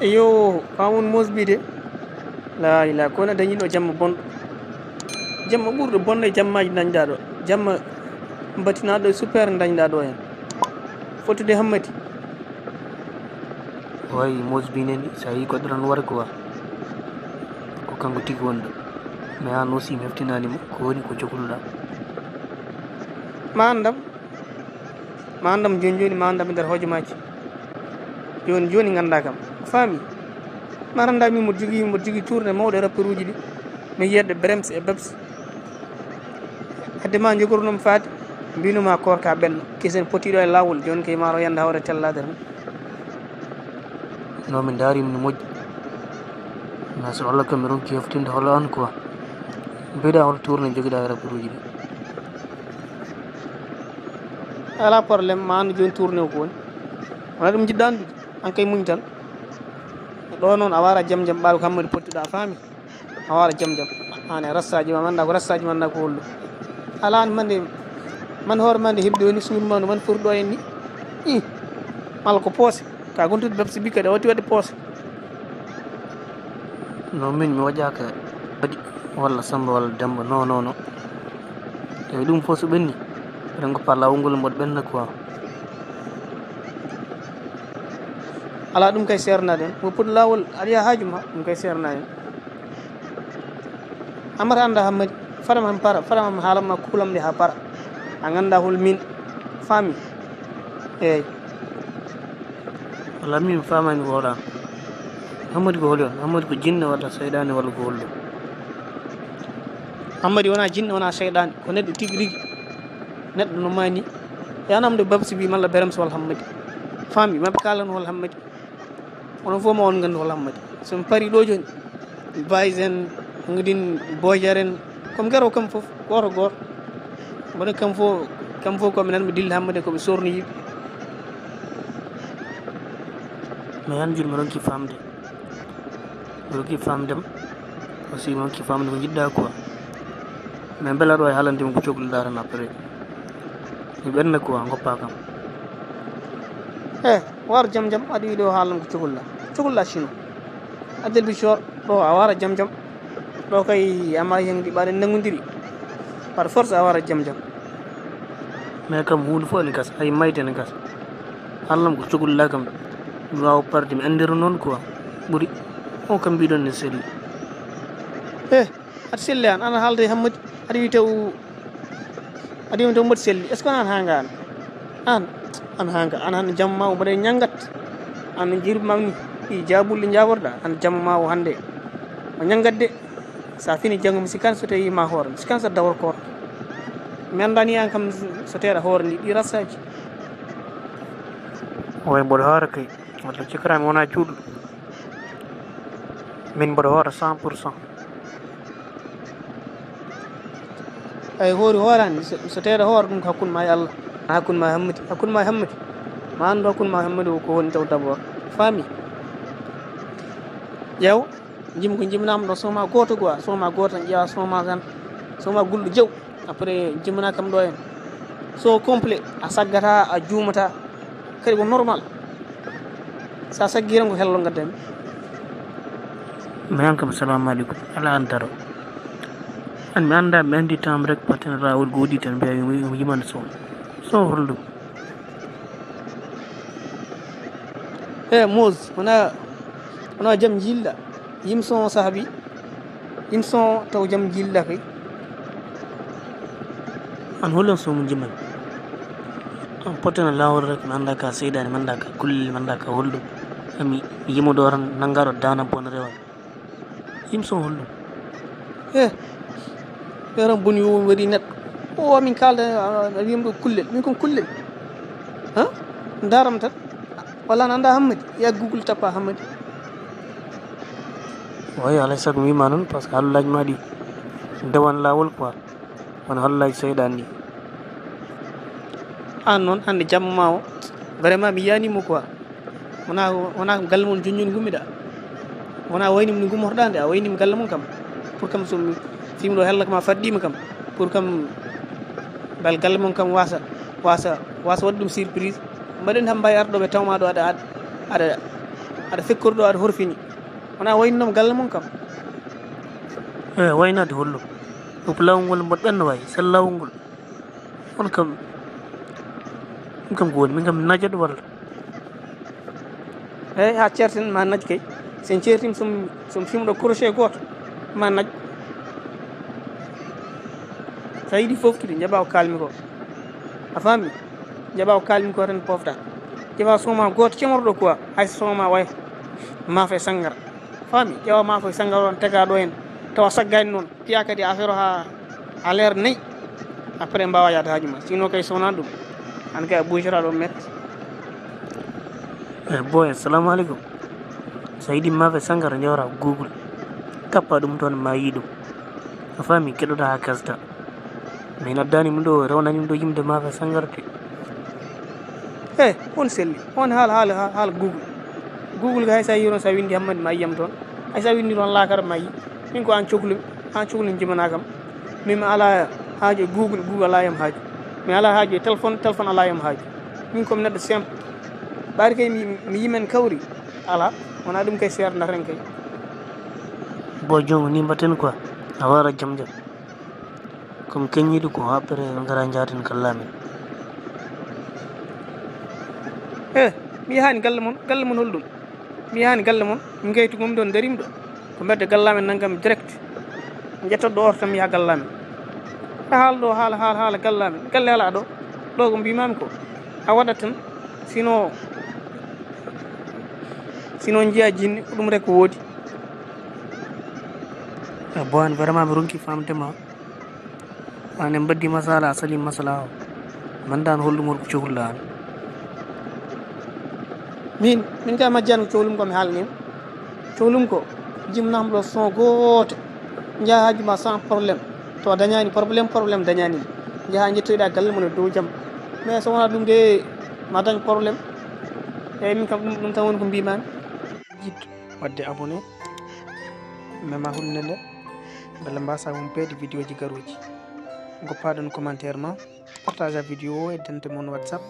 yo kawun mosbide la ila ko na dañi do jamma bon jamma ɓurɗo bonde jammaji dañɗa ɗo jamma batinaɗo super dañɗa ɗo hen fotude hammati way mosbineni sa yi goɗɗo tan wara quoi ko kanko tigi wonɗo mais an aussi mi heftinanimo ko woni ko cohluɗa ma andam joni joni ma andam e nder hojomaji joni joni ganda kam faami maranda mi mo jogui tourné mawɗo rappeur uji ɗi mi yiyatɗo brems e babs haddema jogornomi faade mbinuma korka ɓenno kisen potiɗo e lawol joni kay maro yande hawre tellade tan non min darima no moƴƴi mais so Allah kam mi ronki heftinde holla an quoi mbiɗa hol tourné joguiɗa e rappeur uji ɗi ala probléme ma andu joni tourné o ko woni wona ɗum jiɗɗa andude an kay muñ tan ɗo noon a wara jaam jaam ɓawi ko hammadi pottiɗa faami a wara jaam jaam an e rassaji ma manda ko rassaji manda ko hollu ala an mande man hoore mande heɓde woni suudmano man foti ɗo en ni i mala ko poosé ka gontude babsi bi kadi a watti wadde poosé non min mi waƴaka waɗi walla Samba walla Demba non non non eyi ɗum fof so ɓenni eɗen goppa lawol ngol mboɗo ɓenna quoi ala ɗum kay sernade hen mo puɗɗo lawol aɗa yiya haaju ma ɗum kay serna hen amata anda hammadi fadam han para fadam ham haalanma kuulam nde ha para a ganda hol min faami eyyi walla min famani ko hoɗan hammadi ko holi on hammadi ko jinne walla seyɗane walla ko holɗum hammadi wona jinne wona seyɗane ko neɗɗo tigui rigui neɗɗo no mani yanamde babsi bi malla berems walla hammadi faami maɓe kalano hol hammadi onon fof ma on gandu hol hammadi somi paari ɗo joni bayis en gadin bojar en comme garo kam foof goto goto mbaɗa kam fof koɓe nanɓe dilla hammadi koɓe sorno yiɓe mais han joni mi ronki famde aussi mi ronki famde ko jiɗɗa quoi mais beele aɗa wawi haalandema ko cohluɗa tan après mi ɓenna quoi goppa kam wara jaam jaam aɗa wiiɗo haalan ko cohluɗa sino addel bicor ɗo a wara jaam jaam ɗo kay ama hen ɗi ɓaɗen nangodiri par force a wara jaam jaam mais kam hunde fof ene gasa hay mayde ene gasa haalanam ko cohluɗa kam mi wawa parde mi andira noon quoi ɓuuri on kam mbiɗon ne selli aɗa selli an ana haalde hammadi aɗa wi taw mbaɗi selli est ce que an hanga an hanga an hande jamma ma o mbaɗa ñaggat an jirbamam ni ɗi jabulle jaborɗa an jamma ma o hande o ñaggat de sa fini janggo mi sikkan so tawi ma hoore mi sikkan so dawol koto mi andani an kam so teeɗa hoore ndi ɗi rassaji way mboɗo hoora kay walla cikkirami wona cuuɗo min mboɗo hoora 100%. ay hoori hoorani so teeɗa hoore ɗum ko hakkude ma e Allah hakkude ma hammadi ma andu hakkude ma hammadi o ko woni taw d' abord faami ƴeew jimi ko jiminama ɗo soma goto goa soma goto tan ƴeewa soma gulɗo jaw après jimina kam ɗo hen so complet a saggata a juumata kadi ko normal sa saggi tan ko hello gaddami mi an kam assalamu aleykum ala an daro an mi anda mi andi tam rek paten rawol goɗi tan mbiya mi yimande so holɗum mose wona jaam jilɗa yim son saabi yim son taw jaam jilɗa kay an hollon somo jimani an potena lawol rek mi anda ka seydani mi anda ka kullel mi anda ka holɗum ami yimoɗo tan naggaɗo danam bon rewa yim son holɗum ɓeran boni yo waɗi neɗɗo o min kalda wiyam ɗo kullel min kon kullel daram tan walla an anda hammadi ya google tappa hammadi way alay saago mi wima noon par ce que hallaji ma ɗi dewan lawol quoi wona hallaji seyɗani ni an noon hande jamma ma o vraiment mi yiyanimo quoi wona galle moon joñjoni gummiɗa wona waynimi no gummorɗa nde a waynimi galle moon kam pour kam somi fimi ɗo hellaka ma faddima kam pour kam bal galle moon kam wasa waɗde ɗum surprise mbaɗen tan mbawi arɗo ɓe tawma ɗo aɗa aɗa fekkorɗo aɗa horfini wona waynonom galle mon kam waynade hollum ɗum ko lawol ngol mboɗo ɓenno wayi sel lawol ngol on kam ɗum kam ko woni min kam mi najaɗo walla eyyi ha certen ma naj kay sen certima somi fimɗo crochet goto ma naj sa yiiɗi foftude jaɓa ko kalmi ko a faami jaɓa ko kalmi ko tan pofta ƴewa soma goto cemorɗo quoi hayso soma waya maafa e sangara faami ƴewa maafa e sangara on tagaɗo hen tawa saggani noon piya kadi affaire o ha leer nayyi après mbawa yaade haaju ma sinon kay sowona ɗum an kay a ɓoytata ɗo metti boy assalamu aleykum so yiiɗi maafe sangara jawra google tappa ɗum toon ma yi ɗum a faami keɗoɗa ha kasda min addani mi ɗo rewnanimi ɗo yimde maafe sangara de on selli on haala google ga hay sa yiron sa windi hammadi ma yiyam toon hay sa windi toon lakara ma yi min ko an cohlumi jimana kam min mi ala haaju e google ala yam haaju mi ala haaju e téléphone ala yam haaju min komi neɗɗo simple ɓaari kay mi yimen kawri ala wona ɗum kay serdataten kay bo jongo ni mbatten quoi a wara jam comme keñiɗo ko après gara jaten gallamen mi yahani galle mon holɗum mi yahani galle mon mi gaytu gomi ɗon darimi ɗo ko mbedde gallamen nanggami direct jettoɗo ɗo orto tan mi yaha gallamen haala ɗo haala gallamen galle ala ɗo ko mbimami ko a waɗat tan sinon jiya jinni ko ɗum rek ko woodi bo an vraiment mi ronki famdema an en baddi masala a sali masala o mandan hollumol ko cohluɗa an min kay majjani ko cohlum ko mi haalnima cohlum ko jimnama ɗo son goto jaaha haaju ma sans probléme to dañani probléme dañanima jaaha jettoyɗa galle mon e dow jaam mais so wona ɗum de ma dañ probléme eyyi min kam ɗum tan woni ko mbimami jiddu wadde abonné mema hulde nde beele mbasa wonpede vidéo ji garoji goppaɗon commentaire ma partage a vidéo o e dente mon WhatsApp